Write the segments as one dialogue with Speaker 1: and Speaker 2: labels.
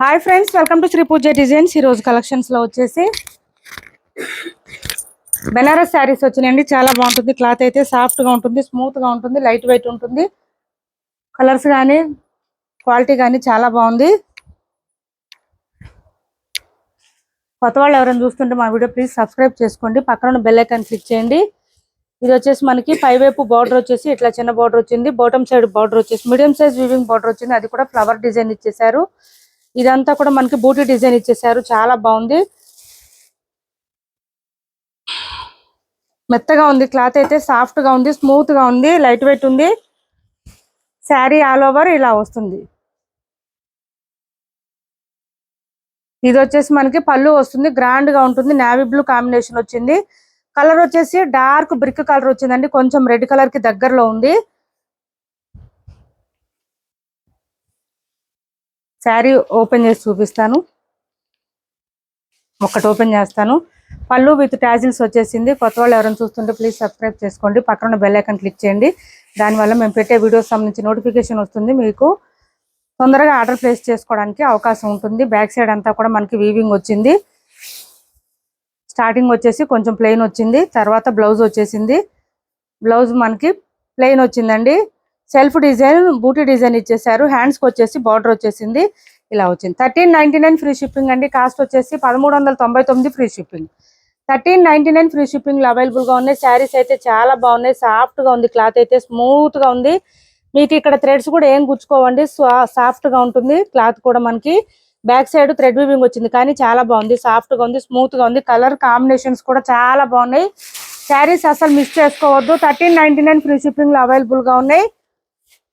Speaker 1: Hi friends, welcome to Shri Pooja designs. ఈరోజు కలెక్షన్స్లో వచ్చేసి బెనారస్ శారీస్ వచ్చినాయండి. చాలా బాగుంటుంది. క్లాత్ అయితే సాఫ్ట్గా ఉంటుంది, స్మూత్గా ఉంటుంది, లైట్ వెయిట్ ఉంటుంది. కలర్స్ కానీ క్వాలిటీ కానీ చాలా బాగుంది. కొత్త వాళ్ళు ఎవరైనా చూస్తుంటే మా వీడియో ప్లీజ్ సబ్స్క్రైబ్ చేసుకోండి. పక్కన ఉన్న బెల్ ఐకాన్ క్లిక్ చేయండి. ఇది వచ్చేసి మనకి పైవైపు బార్డర్ వచ్చేసి ఇట్లా చిన్న బార్డర్ వచ్చింది. బాటమ్ సైడ్ బార్డర్ వచ్చేసి మీడియం సైజ్ వీవింగ్ బార్డర్ వచ్చింది. అది కూడా ఫ్లవర్ డిజైన్ ఇచ్చేసారు. ఇదంతా కూడా మనకి బూటీ డిజైన్ ఇచ్చేసారు. చాలా బాగుంది. మెత్తగా ఉంది. క్లాత్ అయితే సాఫ్ట్ గా ఉంది, స్మూత్ గా ఉంది, లైట్ వెయిట్ ఉంది. శారీ ఆల్ ఓవర్ ఇలా వస్తుంది. ఇది వచ్చేసి మనకి పళ్ళు వస్తుంది. గ్రాండ్ గా ఉంటుంది. నేవీ బ్లూ కాంబినేషన్ వచ్చింది. కలర్ వచ్చేసి డార్క్ బ్రిక్ కలర్ వచ్చిందండి. కొంచెం రెడ్ కలర్ కి దగ్గరలో ఉంది. శారీ ఓపెన్ చేసి చూపిస్తాను. ఒకటి ఓపెన్ చేస్తాను. పళ్ళు విత్ టాజిల్స్ వచ్చేసింది. కొత్త వాళ్ళు ఎవరైనా చూస్తుంటే ప్లీజ్ సబ్స్క్రైబ్ చేసుకోండి. పక్కన బెల్ ఐకాన్ క్లిక్ చేయండి. దానివల్ల మేము పెట్టే వీడియోస్ సంబంధించి నోటిఫికేషన్ వస్తుంది. మీకు తొందరగా ఆర్డర్ ప్లేస్ చేసుకోవడానికి అవకాశం ఉంటుంది. బ్యాక్ సైడ్ అంతా కూడా మనకి వీవింగ్ వచ్చింది. స్టార్టింగ్ వచ్చేసి కొంచెం ప్లెయిన్ వచ్చింది. తర్వాత బ్లౌజ్ వచ్చేసింది. బ్లౌజ్ మనకి ప్లెయిన్ వచ్చిందండి. సెల్ఫ్ డిజైన్ బూటీ డిజైన్ ఇచ్చేసారు. హ్యాండ్స్కి వచ్చేసి బార్డర్ వచ్చేసింది. ఇలా వచ్చింది. 1399 ఫ్రీ షిప్పింగ్ అండి. కాస్ట్ వచ్చేసి 1399 ఫ్రీ షిప్పింగ్. 1399 ఫ్రీ షిప్పింగ్ లో అవైలబుల్ గా ఉన్నాయి. శారీస్ అయితే చాలా బాగున్నాయి. సాఫ్ట్ గా ఉంది. క్లాత్ అయితే స్మూత్ గా ఉంది. మీకు ఇక్కడ థ్రెడ్స్ కూడా ఏం గుచ్చుకోవండి. సాఫ్ట్ గా ఉంటుంది. క్లాత్ కూడా మనకి బ్యాక్ సైడ్ థ్రెడ్ వీవింగ్ వచ్చింది. కానీ చాలా బాగుంది. సాఫ్ట్ గా ఉంది, స్మూత్ గా ఉంది. కలర్ కాంబినేషన్స్ కూడా చాలా బాగున్నాయి. శారీస్ అసలు మిస్ చేసుకోవద్దు. 1399 ఫ్రీ షిప్పింగ్ లో అవైలబుల్ గా ఉన్నాయి.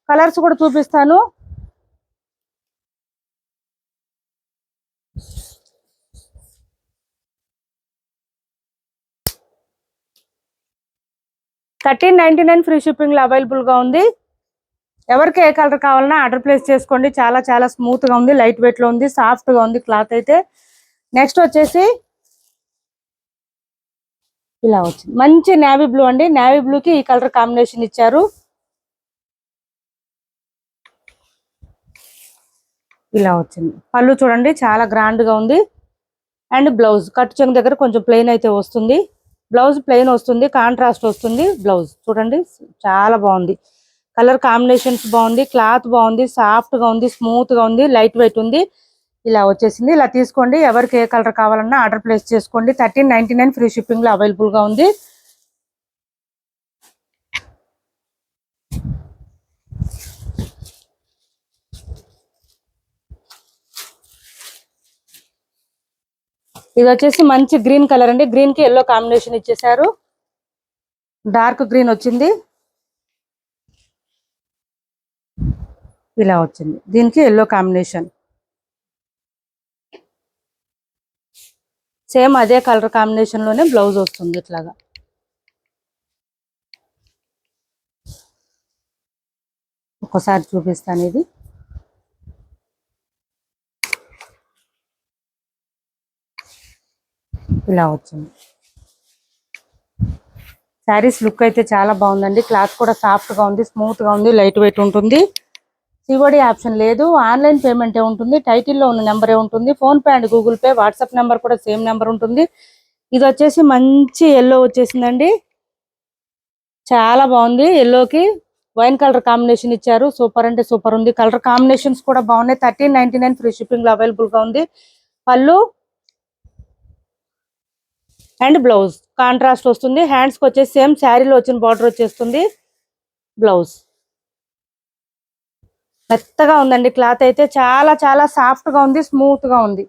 Speaker 1: కలర్స్ కూడా చూపిస్తాను. $13.99 ఫ్రీ షిప్పింగ్ లో అవైలబుల్ గా ఉంది. ఎవరికి ఏ కలర్ కావాలన్నా ఆర్డర్ ప్లేస్ చేసుకోండి. చాలా చాలా స్మూత్ గా ఉంది, లైట్ వెయిట్ లో ఉంది, సాఫ్ట్ గా ఉంది క్లాత్ అయితే. నెక్స్ట్ వచ్చేసి ఇలా వచ్చింది. మంచి నేవీ బ్లూ అండి. నేవీ బ్లూ కి ఈ కలర్ కాంబినేషన్ ఇచ్చారు. ఇలా వచ్చింది. పళ్ళు చూడండి చాలా గ్రాండ్ గా ఉంది. అండ్ బ్లౌజ్ కట్ చెంగు దగ్గర కొంచెం ప్లెయిన్ అయితే వస్తుంది. బ్లౌజ్ ప్లెయిన్ వస్తుంది, కాంట్రాస్ట్ వస్తుంది. బ్లౌజ్ చూడండి చాలా బాగుంది. కలర్ కాంబినేషన్స్ బాగుంది, క్లాత్ బాగుంది, సాఫ్ట్ గా ఉంది, స్మూత్ గా ఉంది, లైట్ వెయిట్ ఉంది. ఇలా వచ్చేసింది. ఇలా తీసుకోండి. ఎవరికి ఏ కలర్ కావాలన్నా ఆర్డర్ ప్లేస్ చేసుకోండి. 1399 ఫ్రీ షిప్పింగ్ లో అవైలబుల్ గా ఉంది. ఇది వచ్చేసి మంచి గ్రీన్ కలర్ అండి. గ్రీన్ కి ఎల్లో కాంబినేషన్ ఇచ్చేసారు. డార్క్ గ్రీన్ వచ్చింది. ఇలా వచ్చింది. దీనికి ఎల్లో కాంబినేషన్ సేమ్ అదే కలర్ కాంబినేషన్ లోనే బ్లౌజ్ వస్తుంది. ఇట్లాగా ఒకసారి చూపిస్తాను. ఇది ఇలా వచ్చింది. శారీస్ లుక్ అయితే చాలా బాగుందండి. క్లాత్ కూడా సాఫ్ట్ గా ఉంది, స్మూత్ గా ఉంది, లైట్ వెయిట్ ఉంటుంది. సిఓడి ఆప్షన్ లేదు. ఆన్లైన్ పేమెంటే ఉంటుంది. టైటిల్లో ఉన్న నెంబరే ఉంటుంది. Phone pay and Google pay, WhatsApp number కూడా సేమ్ నెంబర్ ఉంటుంది. ఇది వచ్చేసి మంచి ఎల్లో వచ్చేసిందండి. చాలా బాగుంది. ఎల్లోకి వైన్ కలర్ కాంబినేషన్ ఇచ్చారు. సూపర్ అంటే సూపర్ ఉంది. కలర్ కాంబినేషన్స్ కూడా బాగున్నాయి. 1399 ఫ్రీ షిప్పింగ్ లో అవైలబుల్ గా ఉంది. పళ్ళు అండ్ బ్లౌజ్ కాంట్రాస్ట్ వస్తుంది. హ్యాండ్స్ కి వచ్చేసి సేమ్ శారీలో వచ్చిన బార్డర్ వచ్చేస్తుంది. బ్లౌజ్ మెత్తగా ఉందండి. క్లాత్ అయితే చాలా చాలా సాఫ్ట్ గా ఉంది, స్మూత్ గా ఉంది.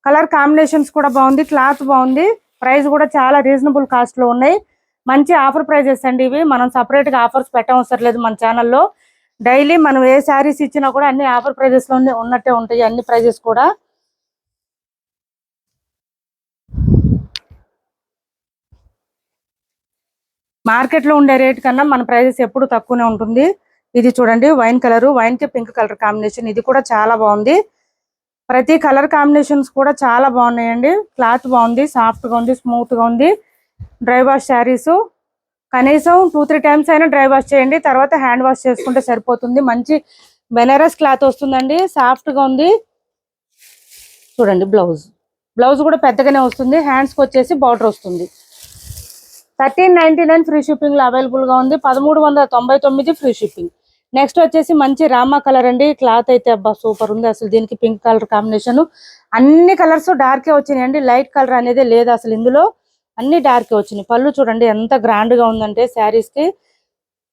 Speaker 1: కలర్ కాంబినేషన్స్ కూడా బాగుంది, క్లాత్ బాగుంది. ప్రైస్ కూడా చాలా రీజనబుల్ కాస్ట్ లో ఉన్నాయి. మంచి ఆఫర్ ప్రైజెస్ అండి ఇవి. మనం సపరేట్ గా ఆఫర్స్ పెట్టవసరం లేదు. మన ఛానల్లో డైలీ మనం ఏ శారీస్ ఇచ్చినా కూడా అన్ని ఆఫర్ ప్రైజెస్ లో ఉన్నట్టే ఉంటాయి. అన్ని ప్రైజెస్ కూడా మార్కెట్ లో ఉండే రేట్ కన్నా మన ప్రైజెస్ ఎప్పుడు తక్కువనే ఉంటుంది. ఇది చూడండి వైన్ కలర్, వైన్ కి పింక్ కలర్ కాంబినేషన్. ఇది కూడా చాలా బాగుంది. ప్రతి కలర్ కాంబినేషన్స్ కూడా చాలా బాగున్నాయండి. క్లాత్ బాగుంది, సాఫ్ట్ గా ఉంది, స్మూత్ గా ఉంది. డ్రై వాష్ శారీస్ కనీసం 2-3 టైమ్స్ అయినా డ్రై వాష్ చేయండి. తర్వాత హ్యాండ్ వాష్ చేసుకుంటే సరిపోతుంది. మంచి బెనారస్ క్లాత్ వస్తుందండి. సాఫ్ట్ గా ఉంది. చూడండి బ్లౌజ్ కూడా పెద్దగానే వస్తుంది, హ్యాండ్స్ కి వచ్చేసి బార్డర్ వస్తుంది. 1399 ఫ్రీ షిప్పింగ్ లో అవైలబుల్ గా ఉంది. 1399 ఫ్రీ షిప్పింగ్. నెక్స్ట్ వచ్చేసి మంచి రామా కలర్ అండి. క్లాత్ అయితే అబ్బా సూపర్ ఉంది అసలు. దీనికి పింక్ కలర్ కాంబినేషన్, అన్ని కలర్స్ డార్కే వచ్చినాయండి. లైట్ కలర్ అనేది లేదు అసలు ఇందులో, అన్ని డార్కే వచ్చినాయి. పళ్ళు చూడండి ఎంత గ్రాండ్ గా ఉందంటే శారీస్ కి.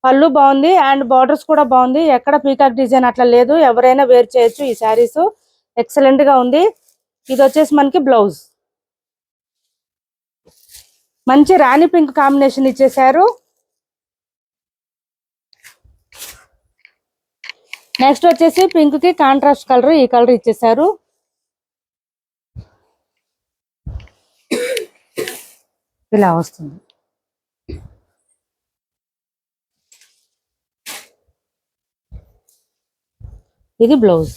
Speaker 1: పళ్ళు బాగుంది అండ్ బార్డర్స్ కూడా బాగుంది. ఎక్కడ పీకాక్ డిజైన్ అట్లా లేదు, ఎవరైనా వేర్ చేయొచ్చు. ఈ శారీస్ ఎక్సలెంట్ గా ఉంది. ఇది వచ్చేసి మనకి బ్లౌజ్, మంచి రాణి పింక్ కాంబినేషన్ ఇచ్చేసారు. నెక్స్ట్ వచ్చేసి పింక్ కి కాంట్రాస్ట్ కలర్, ఈ కలర్ ఇచ్చేసారు. ఇలా వస్తుంది. ఇది బ్లౌజ్,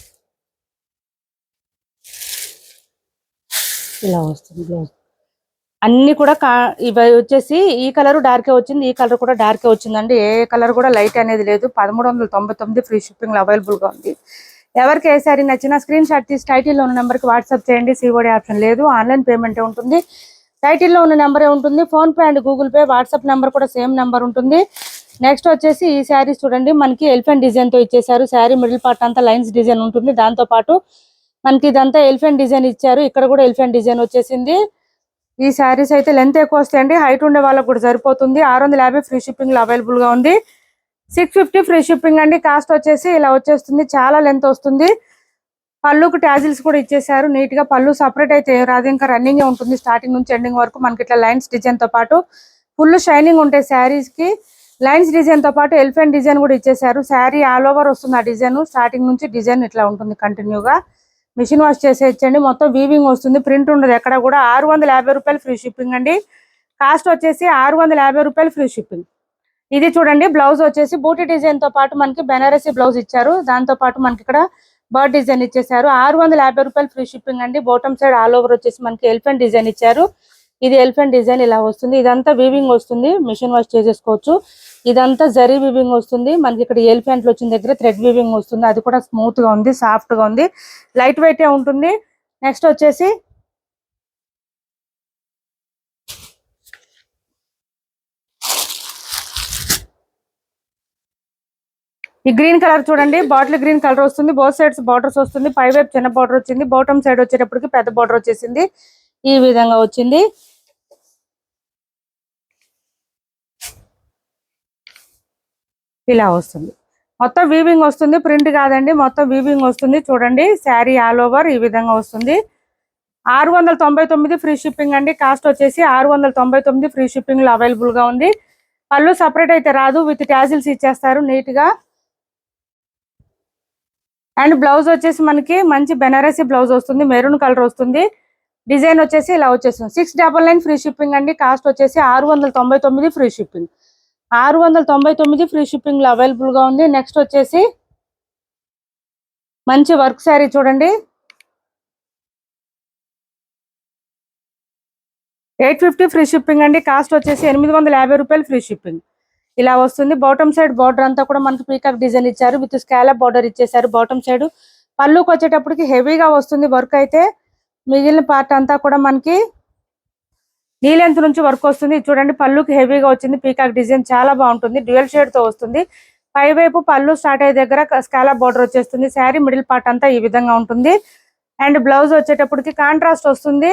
Speaker 1: ఇలా వస్తుంది బ్లౌజ్. అన్ని కూడా ఇవి వచ్చేసి ఈ కలర్ డార్కే వచ్చింది, ఈ కలర్ కూడా డార్కే వచ్చిందండి. ఏ కలర్ కూడా లైట్ అనేది లేదు. 1399 ఫ్రీ షిప్పింగ్ లో అవైలబుల్ గా ఉంది. ఎవరికి ఏ సారీ నచ్చినా స్క్రీన్ షాట్ తీసి టైటిల్లో ఉన్న నెంబర్కి వాట్సాప్ చేయండి. సిఓడి ఆప్షన్ లేదు, ఆన్లైన్ పేమెంటే ఉంటుంది. టైటిల్లో ఉన్న నెంబరే ఉంటుంది. Phone pay and Google pay, WhatsApp number కూడా సేమ్ నెంబర్ ఉంటుంది. నెక్స్ట్ వచ్చేసి ఈ శారీస్ చూడండి, మనకి ఎలిఫెంట్ డిజైన్ తో ఇచ్చేసారు. శారీ మిడిల్ పార్ట్ అంతా లైన్స్ డిజైన్ ఉంటుంది. దాంతో పాటు మనకి ఇదంతా ఎలిఫెంట్ డిజైన్ ఇచ్చారు. ఇక్కడ కూడా ఎలిఫెంట్ డిజైన్ వచ్చేసింది. ఈ శారీస్ అయితే లెంత్ ఎక్కువ వస్తాయండి, హైట్ ఉండే వాళ్ళకి కూడా సరిపోతుంది. 650 ఫ్రీ షిప్పింగ్ లో అవైలబుల్ గా ఉంది. 650 ఫ్రీ షిప్పింగ్ అండి. కాస్ట్ వచ్చేసి ఇలా వచ్చేస్తుంది, చాలా లెంత్ వస్తుంది. పళ్ళుకు టాజిల్స్ కూడా ఇచ్చేసారు నీట్ గా. పళ్ళు సపరేట్ అయితే రాదు, ఇంకా రన్నింగ్ ఉంటుంది స్టార్టింగ్ నుంచి ఎండింగ్ వరకు. మనకి ఇట్లా లైన్స్ డిజైన్ తో పాటు ఫుల్ షైనింగ్ ఉంటాయి శారీస్ కి. లైన్స్ డిజైన్ తో పాటు ఎలిఫెంట్ డిజైన్ కూడా ఇచ్చేసారు. శారీ ఆల్ ఓవర్ వస్తుంది ఆ డిజైన్. స్టార్టింగ్ నుంచి డిజైన్ ఇట్లా ఉంటుంది కంటిన్యూగా. మిషన్ వాష్ చేసేయచ్చండి. మొత్తం వీవింగ్ వస్తుంది, ప్రింట్ ఉండదు ఎక్కడ కూడా. 650 రూపాయలు ఫ్రీ షిప్పింగ్ అండి. కాస్ట్ వచ్చేసి 650 రూపాయలు ఫ్రీ షిప్పింగ్. ఇది చూడండి బ్లౌజ్ వచ్చేసి బూటీ డిజైన్ తో పాటు మనకి బెనారసీ బ్లౌజ్ ఇచ్చారు. దాంతో పాటు మనకి ఇక్కడ బర్డ్ డిజైన్ ఇచ్చేసారు. 650 రూపాయలు ఫ్రీ షిప్పింగ్ అండి. బాటమ్ సైడ్ ఆల్ ఓవర్ వచ్చేసి మనకి ఎలిఫెంట్ డిజైన్ ఇచ్చారు. ఇది ఎలిఫెంట్ డిజైన్ ఇలా వస్తుంది. ఇదంతా వీవింగ్ వస్తుంది, మిషన్ వాష్ చేసేసుకోవచ్చు. ఇదంతా జరీ వీవింగ్ వస్తుంది. మనకి ఇక్కడ ఎలిఫెంట్లు వచ్చిన దగ్గర థ్రెడ్ వీవింగ్ వస్తుంది. అది కూడా స్మూత్ గా ఉంది, సాఫ్ట్ గా ఉంది, లైట్ వెయిట్ ఉంటుంది. నెక్స్ట్ వచ్చేసి ఈ గ్రీన్ కలర్ చూడండి, బాటిల్ గ్రీన్ కలర్ వస్తుంది. బోత్ సైడ్స్ బార్డర్స్ వస్తుంది. పై వైపు చిన్న బార్డర్ వచ్చింది, బాటమ్ సైడ్ వచ్చేటప్పటికి పెద్ద బార్డర్ వచ్చేసింది. ఈ విధంగా వచ్చింది. ఇలా వస్తుంది, మొత్తం వీవింగ్ వస్తుంది, ప్రింట్ కాదండి, మొత్తం వీవింగ్ వస్తుంది. చూడండి శారీ ఆల్ ఓవర్ ఈ విధంగా వస్తుంది. 699 ఫ్రీ షిప్పింగ్ అండి. కాస్ట్ వచ్చేసి 699 ఫ్రీ షిప్పింగ్ లో అవైలబుల్ గా ఉంది. పళ్ళు సపరేట్ అయితే రాదు, విత్ టాజిల్స్ ఇచ్చేస్తారు నీట్ గా. అండ్ బ్లౌజ్ వచ్చేసి మనకి మంచి బెనారసీ బ్లౌజ్ వస్తుంది, మెరూన్ కలర్ వస్తుంది. డిజైన్ వచ్చేసి ఇలా వచ్చేస్తుంది. 699 ఫ్రీ షిప్పింగ్ అండి. కాస్ట్ వచ్చేసి 699 ఫ్రీ షిప్పింగ్. 699 ఫ్రీ షిప్పింగ్ లో అవైలబుల్ గా ఉంది. నెక్స్ట్ వచ్చేసి మంచి వర్క్ శారీ చూడండి, 850 ఫ్రీ షిప్పింగ్ అండి. కాస్ట్ వచ్చేసి 850 రూపాయలు ఫ్రీ షిప్పింగ్. ఇలా వస్తుంది. బాటమ్ సైడ్ బార్డర్ అంతా కూడా మనకి పీకాక్ డిజైన్ ఇచ్చారు, విత్ స్కాలప్ బార్డర్ ఇచ్చేసారు బాటమ్ సైడ్. పళ్ళుకి వచ్చేటప్పటికి హెవీగా వస్తుంది వర్క్ అయితే. మిగిలిన పార్ట్ అంతా కూడా మనకి నీ లెంత్ నుంచి వర్క్ వస్తుంది. చూడండి పళ్ళుకి హెవీగా వచ్చింది పీకాక్ డిజైన్, చాలా బాగుంటుంది. డ్యూయల్ షేడ్ తో వస్తుంది. పై వైపు పళ్ళు స్టార్ట్ అయ్యే దగ్గర స్కాలప్ బార్డర్ వచ్చేస్తుంది. శారీ మిడిల్ పార్ట్ అంతా ఈ విధంగా ఉంటుంది. అండ్ బ్లౌజ్ వచ్చేటప్పటికి కాంట్రాస్ట్ వస్తుంది.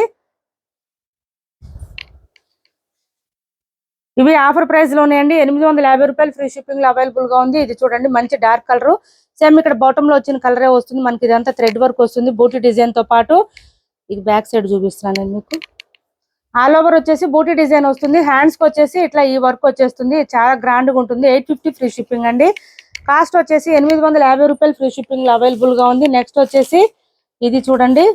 Speaker 1: ఇవి ఆఫర్ ప్రైస్ లోనే అండి. 850 రూపాయలు ఫ్రీ షిప్పింగ్ లో అవైలబుల్ గా ఉంది. ఇది చూడండి మంచి డార్క్ కలర్, సేమ్ ఇక్కడ బాటమ్ లో వచ్చిన కలరే వస్తుంది మనకి. ఇదంతా థ్రెడ్ వర్క్ వస్తుంది బూటీ డిజైన్ తో పాటు. ఇది బ్యాక్ సైడ్ చూపిస్తున్నాను నేను మీకు. ఆల్ ఓవర్ వచ్చేసి బూటీ డిజైన్ వస్తుంది. హ్యాండ్స్ కి వచ్చేసి ఇట్లా ఈ వర్క్ వచ్చేస్తుంది, చాలా గ్రాండ్ గా ఉంటుంది. 850 ఫ్రీ షిప్పింగ్ అండి. కాస్ట్ వచ్చేసి 850 రూపాయలు ఫ్రీ షిప్పింగ్ లో అవైలబుల్ గా ఉంది. నెక్స్ట్ వచ్చేసి ఇది చూడండి,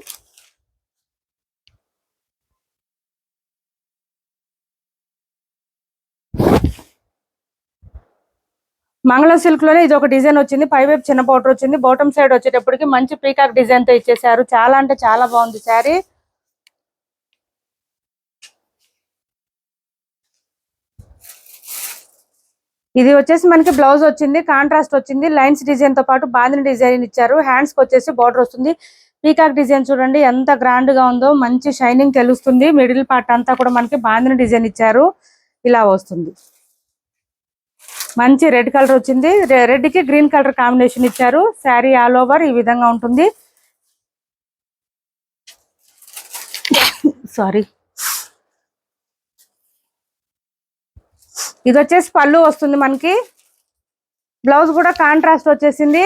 Speaker 1: మంగళం సిల్క్ లోనే ఇది ఒక డిజైన్ వచ్చింది. పై వైపు చిన్న బార్డర్ వచ్చింది. బాటమ్ సైడ్ వచ్చేటప్పటికి మంచి పీకాక్ డిజైన్ తో ఇచ్చేసారు. చాలా అంటే చాలా బాగుంది శారీ. ఇది వచ్చేసి మనకి బ్లౌజ్ వచ్చింది, కాంట్రాస్ట్ వచ్చింది. లైన్స్ డిజైన్ తో పాటు బాందిని డిజైన్ ఇచ్చారు. హ్యాండ్స్ కి వచ్చేసి బార్డర్ వస్తుంది. పీకాక్ డిజైన్ చూడండి ఎంత గ్రాండ్ గా ఉందో, మంచి షైనింగ్ తెలుస్తుంది. మిడిల్ పార్ట్ అంతా కూడా మనకి బాందిని డిజైన్ ఇచ్చారు, ఇలా వస్తుంది. మంచి రెడ్ కలర్ వచ్చింది, రెడ్ కి గ్రీన్ కలర్ కాంబినేషన్ ఇచ్చారు. శారీ ఆల్ ఓవర్ ఈ విధంగా ఉంటుంది. సారీ, ఇది వచ్చేసి పళ్ళు వస్తుంది మనకి. బ్లౌజ్ కూడా కాంట్రాస్ట్ వచ్చేసింది.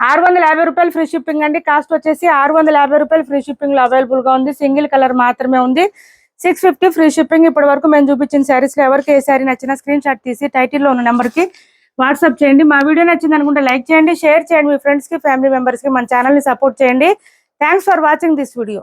Speaker 1: 650 రూపాయలు ఫ్రీ షిప్పింగ్ అండి. కాస్ట్ వచ్చేసి 650 రూపాయలు ఫ్రీ షిప్పింగ్ లో అవైలబుల్ గా ఉంది. సింగిల్ కలర్ మాత్రమే ఉంది. 650 ఫ్రీ షిప్పింగ్. ఇప్పటి వరకు మేము చూపించిన శారీస్ లో ఎవరికి ఏ శారీ నచ్చినా స్క్రీన్ షాట్ తీసి టైటిల్లో ఉన్న నెంబర్ కి వాట్సాప్ చేయండి. మా వీడియో నచ్చింది అనుకుంటే లైక్ చేయండి, షేర్ చేయండి మీ ఫ్రెండ్స్ కి, ఫ్యామిలీ మెంబర్స్ కి. మన ఛానల్ ని సపోర్ట్ చేయండి. Thanks for watching this video.